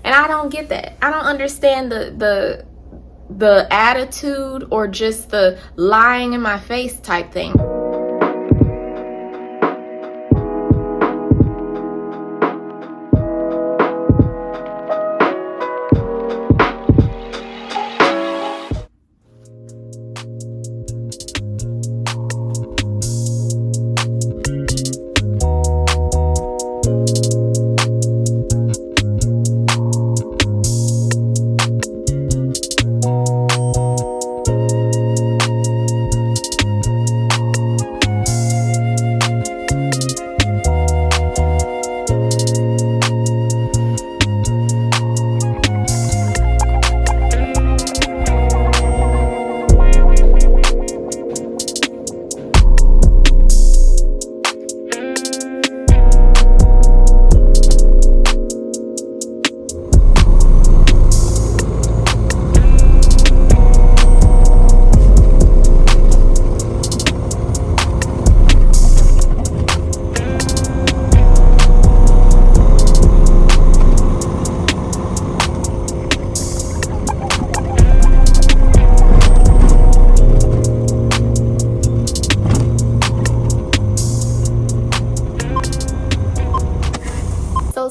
And I don't get that. I don't understand the attitude or just the lying in my face type thing.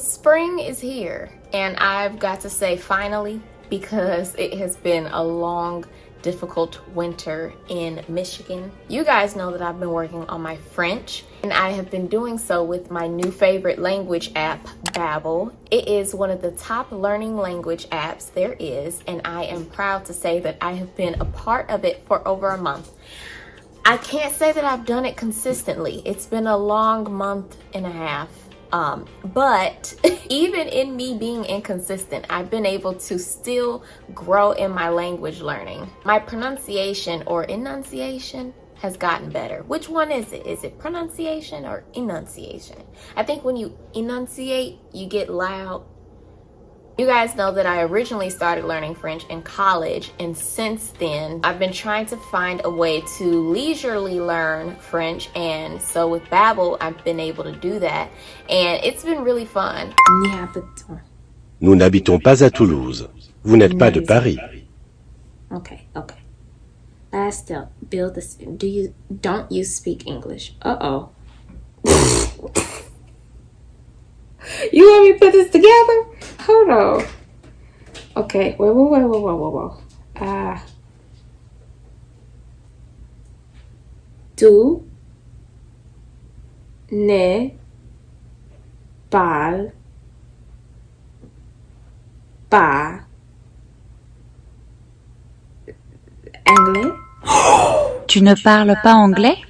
Spring is here, and I've got to say finally, because it has been a long, difficult winter in Michigan. You guys know that I've been working on my French, and I have been doing so with my new favorite language app, Babbel. It is one of the top learning language apps there is, and I am proud to say that I have been a part of it for over a month. I can't say that I've done it consistently. It's been a long month and a half. But even in me being inconsistent, I've been able to still grow in my language learning. My pronunciation or enunciation has gotten better. Which one is it? Is it pronunciation or enunciation? I think when you enunciate, you get loud. You guys know that I originally started learning French in college, and since then I've been trying to find a way to leisurely learn French, and so with Babbel I've been able to do that, and it's been really fun. Nous n'habitons pas à Toulouse. Vous n'êtes pas de Paris. Okay. Last up, build this. Don't you speak English? Uh-oh. You want me to put this together? Hold on. Okay, whoa. Tu ne parles pas anglais? Tu ne parles pas anglais?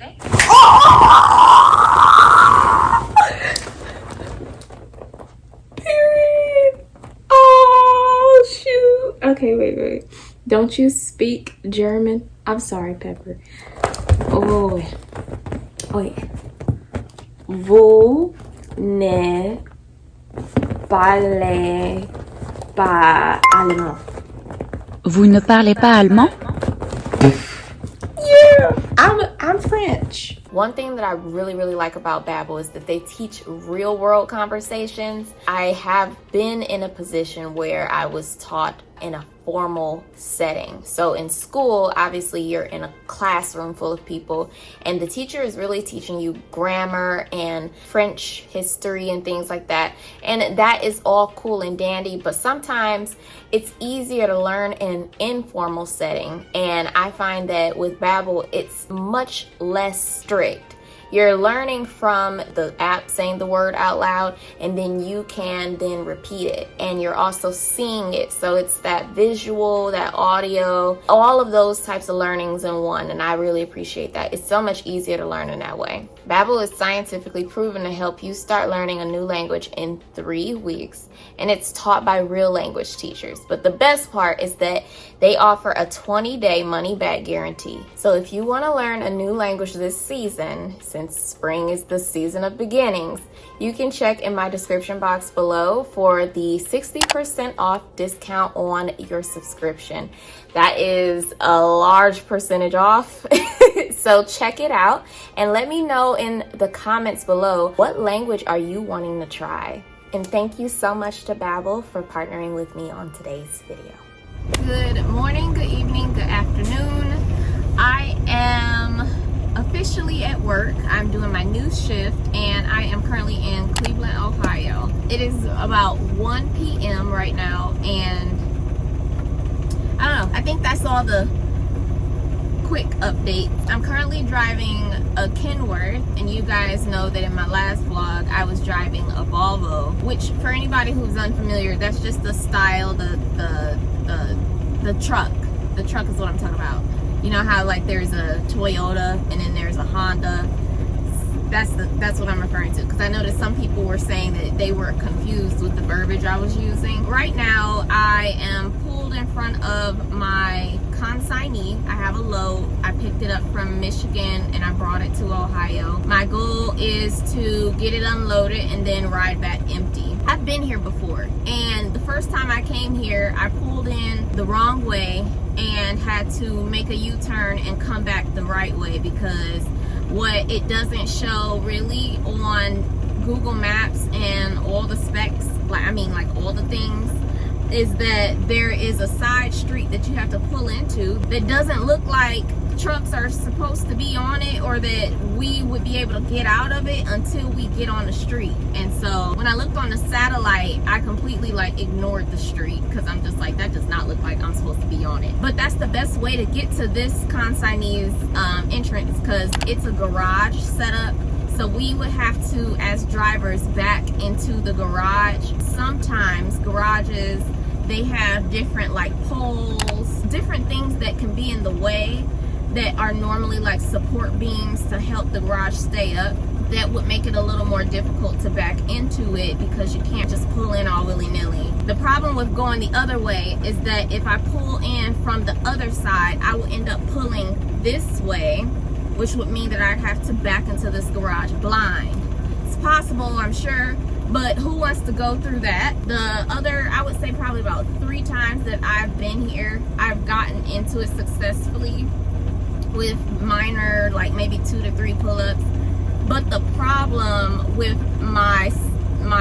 Okay, wait. Don't you speak German? I'm sorry, Pepper. Oh, wait. Vous ne parlez pas allemand. Vous ne parlez pas allemand? Yeah, I'm French. One thing that I really like about Babbel is that they teach real world conversations. I have been in a position where I was taught in a formal setting. So in school, obviously you're in a classroom full of people, and the teacher is really teaching you grammar and French history and things like that. And that is all cool and dandy, but sometimes it's easier to learn in an informal setting. And I find that with Babbel, it's much less strict. You're learning from the app saying the word out loud, and then you can then repeat it, and you're also seeing it, so it's that visual, that audio, all of those types of learnings in one, and I really appreciate that. It's so much easier to learn in that way. Babbel is scientifically proven to help you start learning a new language in 3 weeks, and it's taught by real language teachers. But the best part is that they offer a 20-day money-back guarantee. So if you want to learn a new language this season, since spring is the season of beginnings, you can check in my description box below for the 60% off discount on your subscription. That is a large percentage off. So check it out and let me know in the comments below, what language are you wanting to try? And thank you so much to Babbel for partnering with me on today's video. Good morning, good evening, good afternoon. I am officially at work. I'm doing my new shift and I am currently in Cleveland, Ohio. It is about 1 p.m. right now, and I don't know, I think that's all the quick updates. I'm currently driving a Kenworth, and you guys know that in my last vlog I was driving a Volvo, which for anybody who's unfamiliar, that's just the style, the truck. The truck is what I'm talking about. You know how like there's a Toyota and then there's a Honda? That's what I'm referring to, because I noticed some people were saying that they were confused with the verbiage I was using. Right now I am pulled in front of my consignee. I have a load. I picked it up from Michigan and I brought it to Ohio. My goal is to get it unloaded and then ride back empty. I've been here before, and the first time I came here I pulled in the wrong way and had to make a U-turn and come back the right way, because what it doesn't show really on Google Maps and all the specs, like all the things, is that there is a side street that you have to pull into that doesn't look like trucks are supposed to be on it, or that we would be able to get out of it until we get on the street. And so when I looked on the satellite, I completely ignored the street, because I'm just like, that does not look like I'm supposed to be on it. But that's the best way to get to this consignee's entrance, because it's a garage setup. So we would have to, as drivers, back into the garage. Sometimes garages, they have different poles, different things that can be in the way that are normally support beams to help the garage stay up. That would make it a little more difficult to back into it, because you can't just pull in all willy-nilly. The problem with going the other way is that if I pull in from the other side, I will end up pulling this way, which would mean that I'd have to back into this garage blind. It's possible, I'm sure, but who wants to go through that? The other, I would say probably about 3 times that I've been here, I've gotten into it successfully with minor, maybe 2 to 3 pull-ups. But the problem with my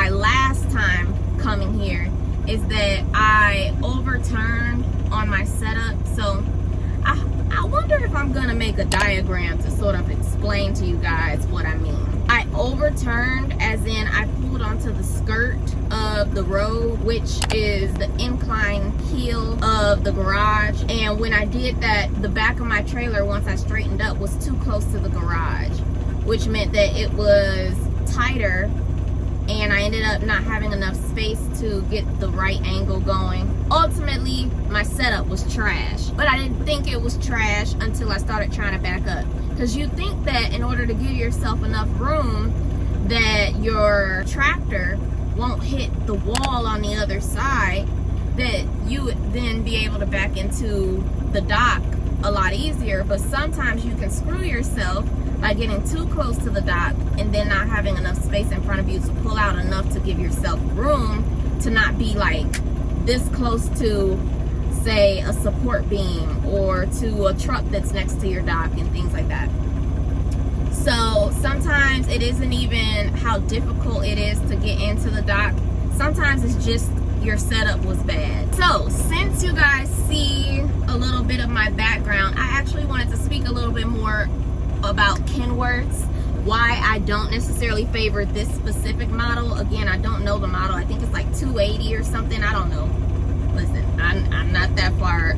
last time coming here is that I overturned on my setup. So I wonder if I'm gonna make a diagram to sort of explain to you guys what I mean. I overturned as in I pulled onto the skirt of the road, which is the incline heel of the garage. And when I did that, the back of my trailer, once I straightened up, was too close to the garage, which meant that it was tighter, and I ended up not having enough space to get the right angle going. Ultimately, my setup was trash, but I didn't think it was trash until I started trying to back up. Because you think that in order to give yourself enough room that your tractor won't hit the wall on the other side, that you would then be able to back into the dock a lot easier. But sometimes you can screw yourself by getting too close to the dock and then not having enough space in front of you to pull out enough to give yourself room to not be this close to, say, a support beam or to a truck that's next to your dock and things like that. So sometimes it isn't even how difficult it is to get into the dock. Sometimes it's just your setup was bad. So since you guys see a little bit of my background, I actually wanted to speak a little bit more about Kenworths, why I don't necessarily favor this specific model. Again, I don't know the model. I think it's 280 or something. I don't know. Listen, I'm not that far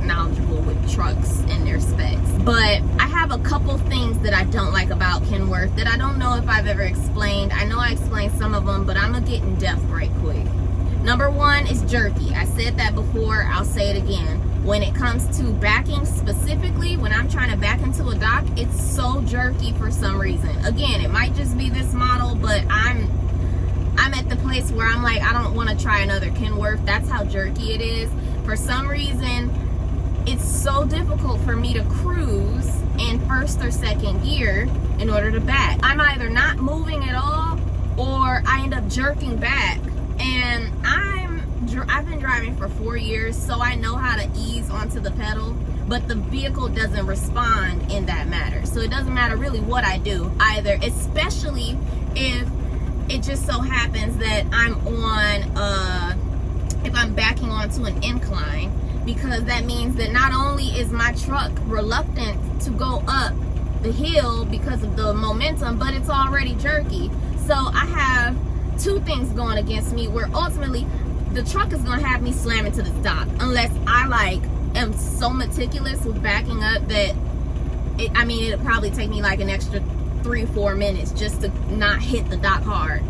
knowledgeable with trucks and their specs, but I have a couple things that I don't like about Kenworth that I don't know if I've ever explained. I know I explained some of them, but I'm gonna get in depth right quick. Number 1 is jerky. I said that before, I'll say it again. When it comes to backing specifically, when I'm trying to back into a dock, it's so jerky for some reason. Again, it might just be this model, but I'm at the place where I'm I don't want to try another Kenworth. That's how jerky it is. For some reason, it's so difficult for me to cruise in first or second gear in order to back. I'm either not moving at all, or I end up jerking back. And I've been driving for 4 years, so I know how to ease onto the pedal, but the vehicle doesn't respond in that matter. So it doesn't matter really what I do either, especially if it just so happens that I'm on, if I'm backing onto an incline, because that means that not only is my truck reluctant to go up the hill because of the momentum, but it's already jerky. So I have two things going against me, where ultimately the truck is gonna have me slam into the dock unless I am so meticulous with backing up that it'll probably take me like an extra 3-4 minutes just to not hit the dock hard.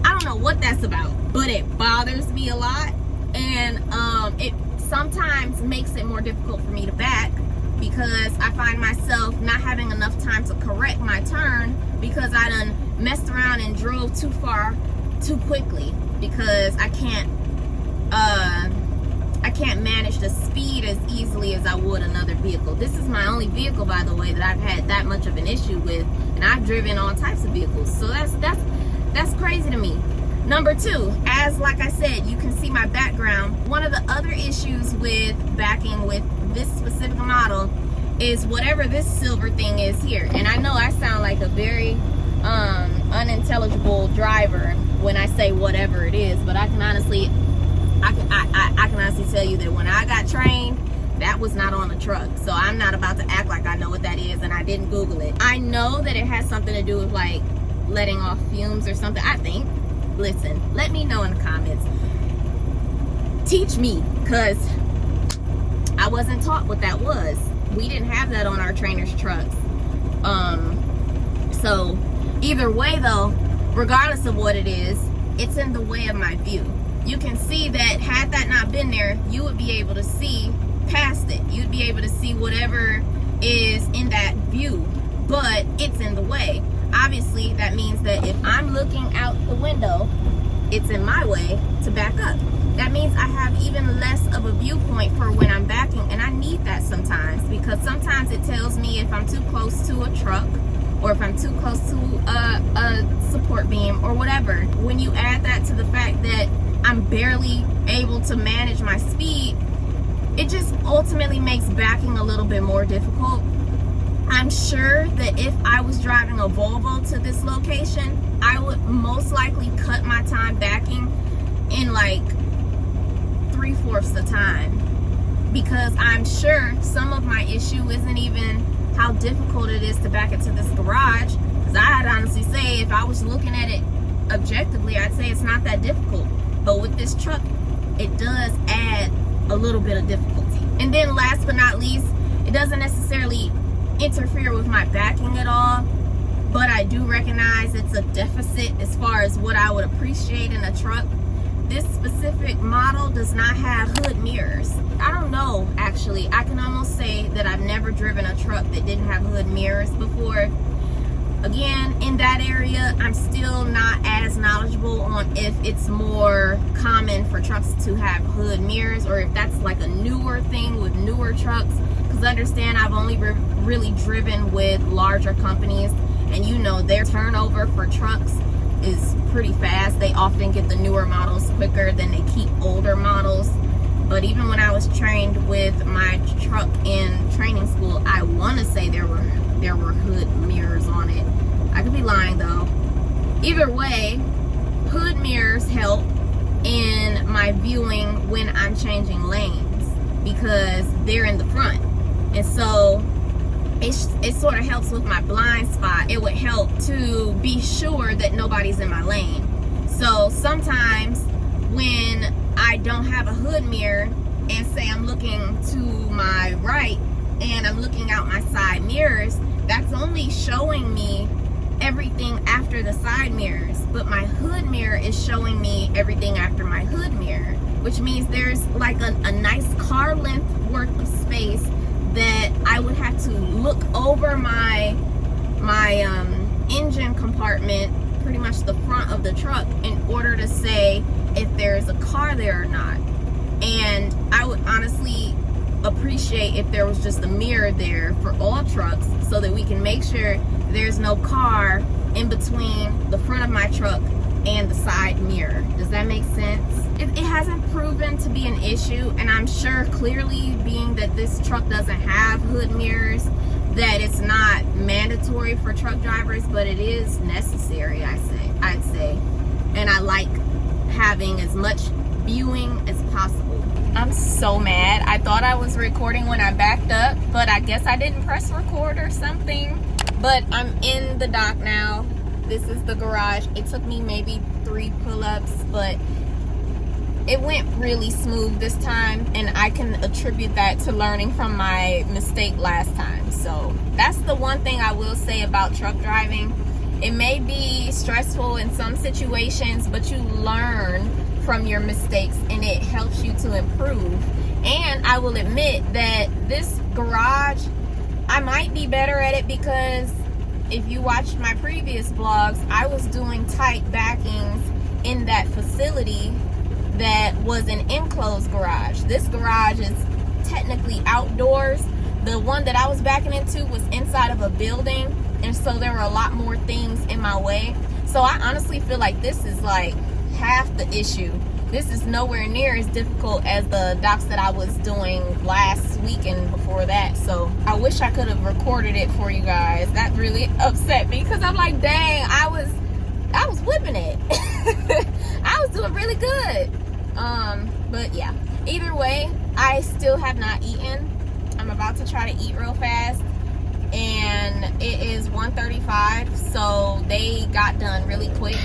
I don't know what that's about, but it bothers me a lot, and it sometimes makes it more difficult for me to back, because I find myself not having enough time to correct my turn because I done messed around and drove too far too quickly, because I can't manage the speed as easily as I would another vehicle. This is my only vehicle, by the way, that I've had that much of an issue with, and I've driven all types of vehicles, so that's crazy to me. Number two, as like I said, you can see my background. One of the other issues with backing with this specific model is whatever this silver thing is here. And I know I sound like a very unintelligible driver when I say whatever it is, but I can honestly tell you that when I got trained, that was not on the truck. So I'm not about to act like I know what that is, and I didn't Google it. I know that it has something to do with like letting off fumes or something, I think. Listen, let me know in the comments. Teach me, because I wasn't taught what that was. We didn't have that on our trainers' trucks. So either way though, regardless of what it is, it's in the way of my view. You can see that had that not been there, you would be able to see past it. You'd be able to see whatever is in that view, but it's in the way. Obviously, that means that if I'm looking out the window, it's in my way to back up. That means I have even less of a viewpoint for when I'm backing, and I need that sometimes, because sometimes it tells me if I'm too close to a truck, or if I'm too close to a support beam or whatever. When you add that to the fact that I'm barely able to manage my speed, it just ultimately makes backing a little bit more difficult. I'm sure that if I was driving a Volvo to this location, I would most likely cut my time backing in like 3/4 the time, because I'm sure some of my issue isn't even how difficult it is to back into this garage, because I'd honestly say if I was looking at it objectively, I'd say it's not that difficult. But with this truck, it does add a little bit of difficulty. And then last but not least, it doesn't necessarily interfere with my backing at all, but I do recognize it's a deficit as far as what I would appreciate in a truck. This specific model does not have hood mirrors. I don't know, actually. I can almost say that I've never driven a truck that didn't have hood mirrors before. Again, in that area, I'm still not as knowledgeable on if it's more common for trucks to have hood mirrors, or if that's like a newer thing with newer trucks. Because understand, I've only really driven with larger companies, and you know their turnover for trucks is pretty fast. They often get the newer models quicker than they keep older models. But even when I was trained with my truck in training school, I want to say there were hood mirrors on it. I could be lying though. Either way, hood mirrors help in my viewing when I'm changing lanes, because they're in the front, and so it sort of helps with my blind spot. It would help to be sure that nobody's in my lane. So sometimes when I don't have a hood mirror, and say I'm looking to my right and I'm looking out my side mirrors, that's only showing me everything after the side mirrors, but my hood mirror is showing me everything after my hood mirror, which means there's like a nice car length worth of space that I would have to look over my engine compartment, pretty much the front of the truck, in order to say if there's a car there or not. And I would honestly appreciate if there was just a mirror there for all trucks, so that we can make sure there's no car in between the front of my truck and the side mirror. Does that make sense? It hasn't proven to be an issue, and I'm sure clearly, being that this truck doesn't have hood mirrors, that it's not mandatory for truck drivers, but it is necessary, I'd say. And I like having as much viewing as possible. I'm so mad. I thought I was recording when I backed up, but I guess I didn't press record or something. But I'm in the dock now. This is the garage. It took me maybe 3 pull-ups, but it went really smooth this time, and I can attribute that to learning from my mistake last time. So that's the one thing I will say about truck driving. It may be stressful in some situations, but you learn from your mistakes and it helps you to improve. And I will admit that this garage, I might be better at it, because if you watched my previous vlogs, I was doing tight backings in that facility that was an enclosed garage. This garage is technically outdoors. The one that I was backing into was inside of a building, and so there were a lot more things in my way. So I honestly feel like this is like half the issue. This is nowhere near as difficult as the docks that I was doing last week and before that. So I wish I could have recorded it for you guys. That really upset me, because I'm like, dang, I was whipping it. I was doing really good. But yeah, either way, I still have not eaten. I'm about to try to eat real fast, and it is 1:35, so they got done really quick.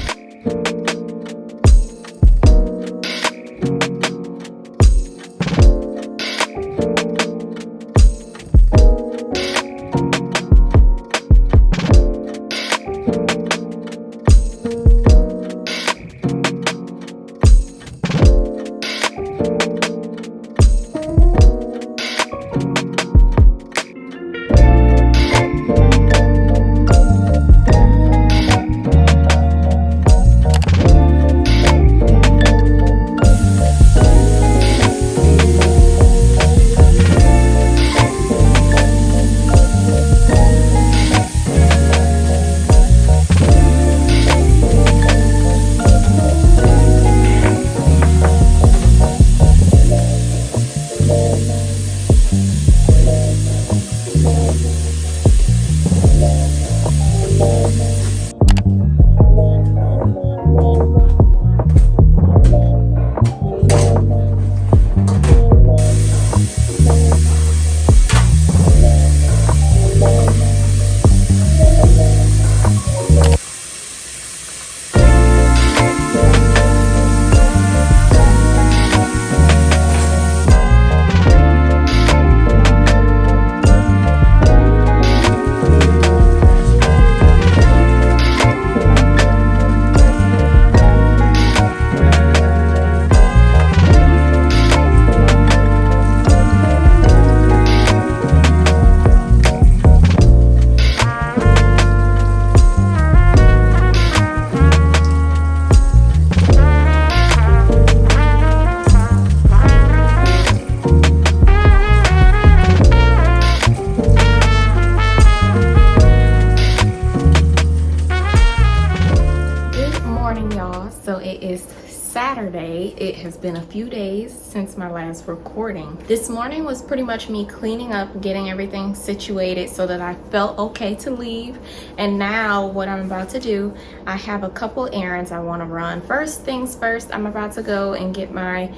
Saturday. It has been a few days since my last recording. This morning was pretty much me cleaning up, getting everything situated so that I felt okay to leave. And now what I'm about to do, I have a couple errands I want to run. First things first, I'm about to go and get my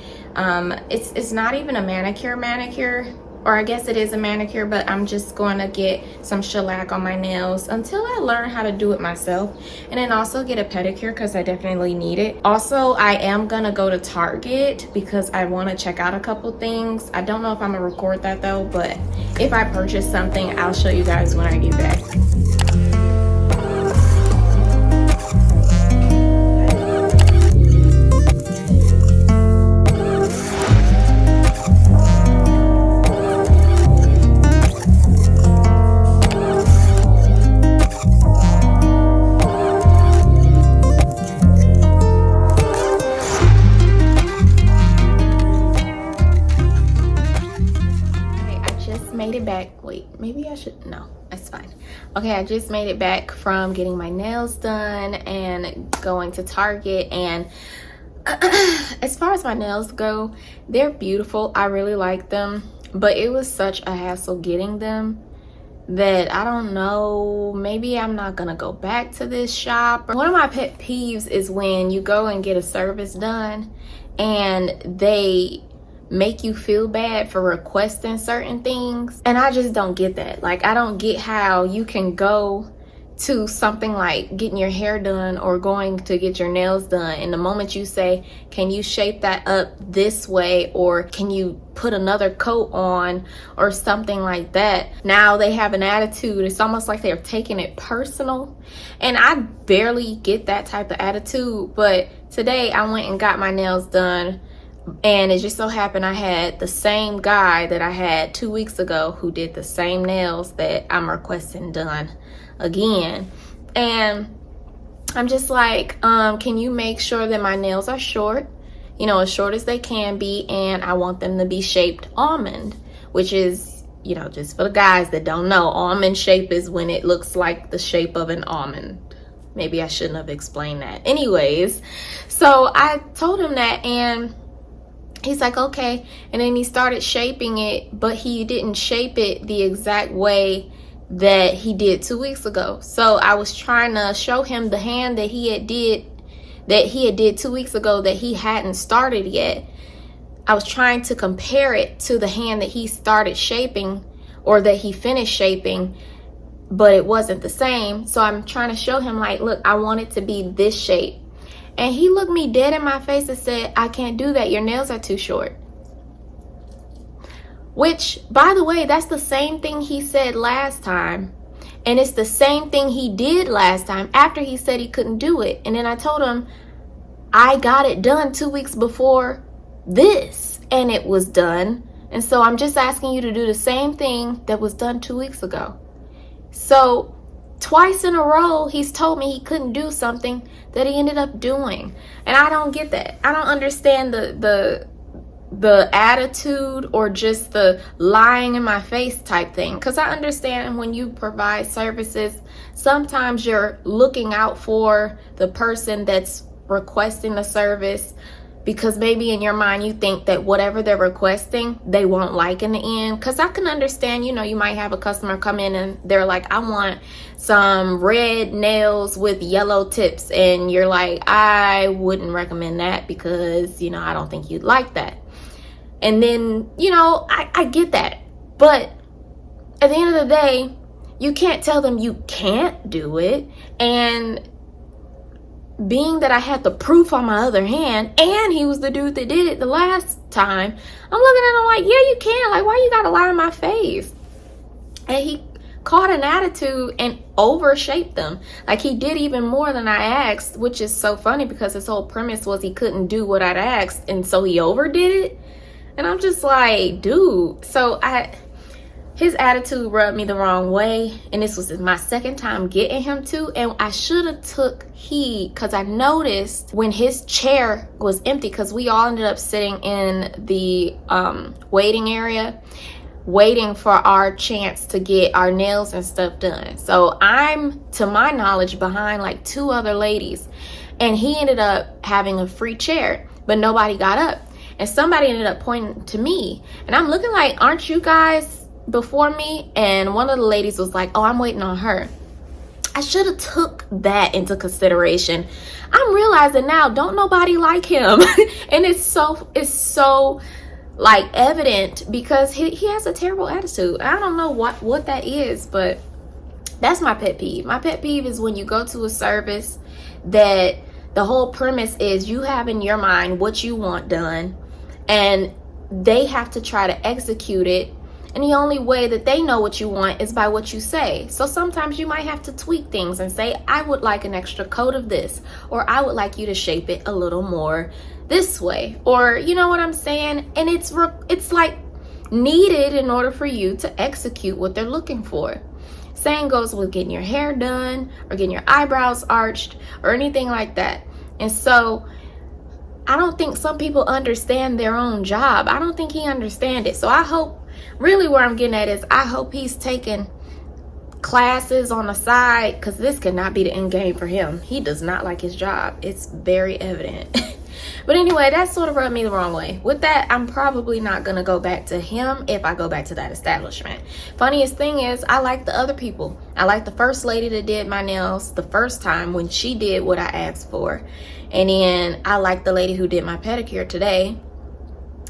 it's not even a manicure, or I guess it is a manicure, but I'm just going to get some shellac on my nails until I learn how to do it myself. And then also get a pedicure because I definitely need it. Also, I am going to go to Target because I want to check out a couple things. I don't know if I'm going to record that though, but if I purchase something, I'll show you guys when I get back. Okay, I just made it back from getting my nails done and going to Target, and as far as my nails go, they're beautiful. I really like them, but it was such a hassle getting them. that I don't know, maybe I'm not gonna go back to this shop. One of my pet peeves is when you go and get a service done and they make you feel bad for requesting certain things. And I just don't get that. Like, I don't get how you can go to something like getting your hair done or going to get your nails done, and the moment you say, can you shape that up this way, or can you put another coat on, or something like that, now they have an attitude. It's almost like they're taking it personal, and I barely get that type of attitude. But today I went and got my nails done, and it just so happened I had the same guy that I had 2 weeks ago who did the same nails that I'm requesting done again. And I'm just like, can you make sure that my nails are short, you know, as short as they can be, and I want them to be shaped almond, which is, you know, just for the guys that don't know, almond shape is when it looks like the shape of an almond. Maybe I shouldn't have explained that. Anyways, so I told him that, and he's like, okay. And then he started shaping it, but he didn't shape it the exact way that he did 2 weeks ago. So I was trying to show him the hand that he had did 2 weeks ago that he hadn't started yet. I was trying to compare it to the hand that he started shaping, or that he finished shaping, but it wasn't the same. So I'm trying to show him, like, look, I want it to be this shape. And he looked me dead in my face and said, I can't do that. Your nails are too short. Which, by the way, that's the same thing he said last time. And it's the same thing he did last time after he said he couldn't do it. And then I told him, I got it done 2 weeks before this, and it was done. And so I'm just asking you to do the same thing that was done 2 weeks ago. So twice in a row, he's told me he couldn't do something that he ended up doing. And I don't get that. I don't understand the attitude, or just the lying in my face type thing. Because I understand when you provide services, sometimes you're looking out for the person that's requesting the service, because maybe in your mind you think that whatever they're requesting they won't like in the end. Because I can understand, you know, you might have a customer come in and they're like, I want some red nails with yellow tips, and you're like, I wouldn't recommend that because, you know, I don't think you'd like that. And then, you know, I get that. But at the end of the day, you can't tell them you can't do it. And being that I had the proof on my other hand, and he was the dude that did it the last time, I'm looking at him like, yeah, you can. Like, why you gotta lie in my face? And he caught an attitude and overshaped them. Like, he did even more than I asked, which is so funny because his whole premise was he couldn't do what I'd asked, and so he overdid it. And I'm just like, dude. So his attitude rubbed me the wrong way, and this was my second time getting him to, and I should have took heed, because I noticed when his chair was empty, because we all ended up sitting in the waiting area waiting for our chance to get our nails and stuff done. So I'm, to my knowledge, behind like 2 other ladies, and he ended up having a free chair, but nobody got up, and somebody ended up pointing to me, and I'm looking like, aren't you guys before me? And one of the ladies was like, oh, I'm waiting on her. I should have took that into consideration. I'm realizing now, don't nobody like him. And it's so like evident, because he has a terrible attitude. I don't know what that is, but that's my pet peeve. My pet peeve is when you go to a service that the whole premise is you have in your mind what you want done, and they have to try to execute it, and the only way that they know what you want is by what you say. So sometimes you might have to tweak things and say, I would like an extra coat of this, or I would like you to shape it a little more this way, or you know what I'm saying? And it's like needed in order for you to execute what they're looking for. Same goes with getting your hair done, or getting your eyebrows arched, or anything like that. And so I don't think some people understand their own job. I don't think he understands it. So I hope, really where I'm getting at is, I hope he's taking classes on the side, because this cannot be the end game for him. He does not like his job. It's very evident. But anyway, that sort of rubbed me the wrong way. With that, I'm probably not gonna go back to him if I go back to that establishment. Funniest thing is, I like the other people. I like the first lady that did my nails the first time when she did what I asked for. And then I like the lady who did my pedicure today.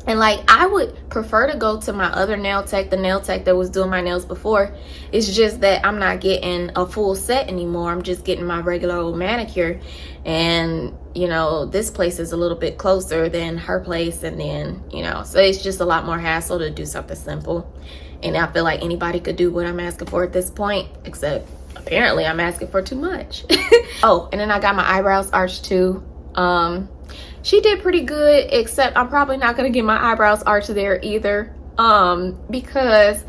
And like, I would prefer to go to my other nail tech, the nail tech that was doing my nails before. It's just that I'm not getting a full set anymore. I'm just getting my regular old manicure. And, you know, this place is a little bit closer than her place. And then, you know, so it's just a lot more hassle to do something simple. And I feel like anybody could do what I'm asking for at this point, except apparently I'm asking for too much. Oh, and then I got my eyebrows arched too. She did pretty good, except I'm probably not gonna get my eyebrows arched there either, because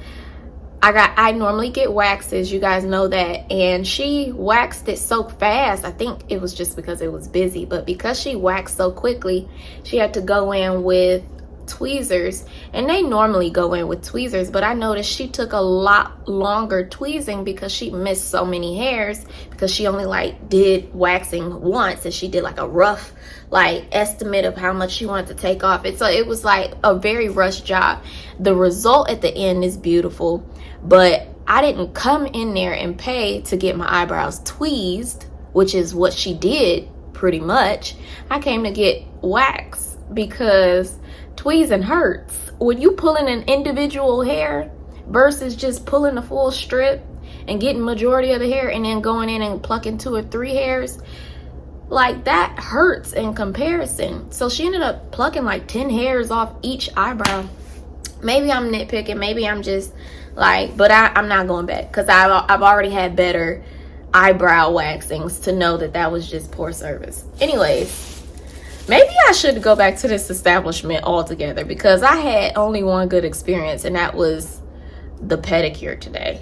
I normally get waxes, you guys know that, and she waxed it so fast. I think it was just because it was busy, but because she waxed so quickly, she had to go in with tweezers, and they normally go in with tweezers, but I noticed she took a lot longer tweezing because she missed so many hairs, because she only like did waxing once, and she did like a rough like estimate of how much she wanted to take off it. So it was like a very rushed job. The result at the end is beautiful, but I didn't come in there and pay to get my eyebrows tweezed, which is what she did pretty much. I came to get wax because tweezing hurts. When you pulling an individual hair versus just pulling a full strip and getting majority of the hair and then going in and plucking 2 or 3 hairs, like that hurts in comparison. So she ended up plucking like 10 hairs off each eyebrow. Maybe I'm nitpicking, maybe I'm just like, but I'm not going back, because I've already had better eyebrow waxings to know that that was just poor service. Anyways, maybe I should go back to this establishment altogether, because I had only one good experience, and that was the pedicure today.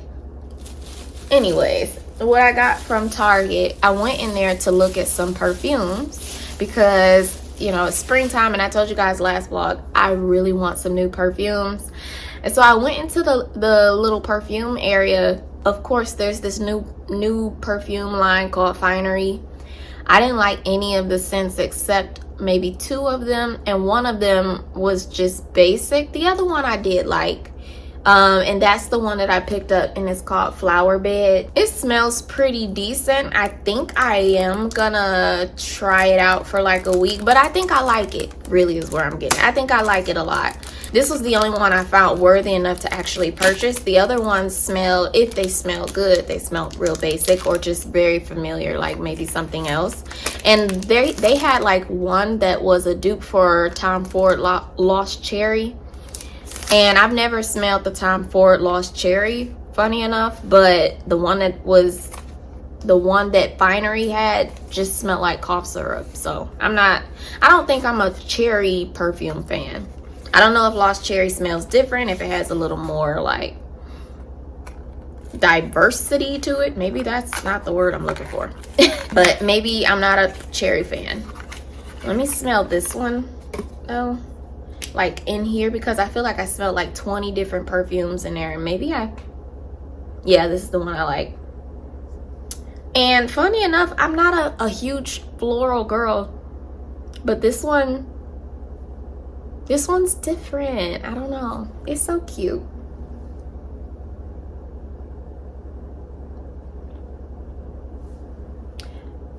Anyways, what I got from Target, I went in there to look at some perfumes because, you know, it's springtime, and I told you guys last vlog, I really want some new perfumes. And so I went into the little perfume area. Of course, there's this new perfume line called Finery. I didn't like any of the scents except maybe 2 of them, and one of them was just basic. The other one I did like. And that's the one that I picked up, and it's called Flower Bed. It smells pretty decent. I think I am gonna try it out for like a week, but I think I like it, really is where I'm getting. I think I like it a lot. This was the only one I found worthy enough to actually purchase. The other ones smell, if they smell good, they smell real basic or just very familiar, like maybe something else. And they had like one that was a dupe for Tom Ford Lost Cherry. And I've never smelled the Tom Ford Lost Cherry, funny enough, but the one that Finery had just smelled like cough syrup. So I don't think I'm a cherry perfume fan. I don't know if Lost Cherry smells different, if it has a little more like diversity to it. Maybe that's not the word I'm looking for. But maybe I'm not a cherry fan. Let me smell this one though, like in here, because I feel like I smelled like 20 different perfumes in there, and maybe yeah, this is the one I like. And funny enough, I'm not a huge floral girl, but this one's different. I don't know, it's so cute.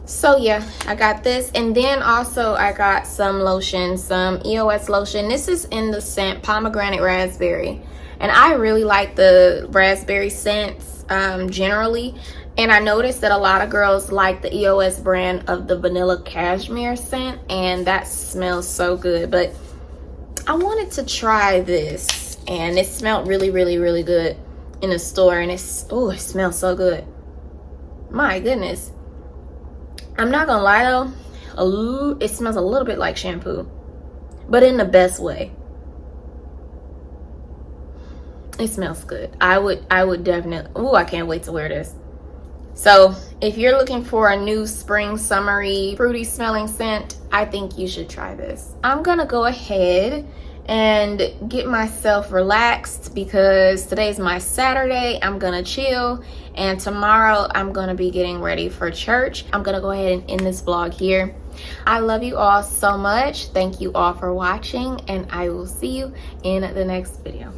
So yeah, I got this, and then also I got some lotion, some EOS lotion. This is in the scent Pomegranate Raspberry, and I really like the raspberry scents generally, and I noticed that a lot of girls like the EOS brand of the Vanilla Cashmere scent, and that smells so good. But I wanted to try this, and it smelled really, really, really good in the store, and it smells so good. My goodness. I'm not gonna lie though, it smells a little bit like shampoo, but in the best way. It smells good. I would definitely, I can't wait to wear this. So if you're looking for a new spring, summery, fruity smelling scent, I think you should try this. I'm gonna go ahead and get myself relaxed because today's my Saturday. I'm gonna chill, and tomorrow I'm gonna be getting ready for church. I'm gonna go ahead and end this vlog here. I love you all so much. Thank you all for watching, and I will see you in the next video.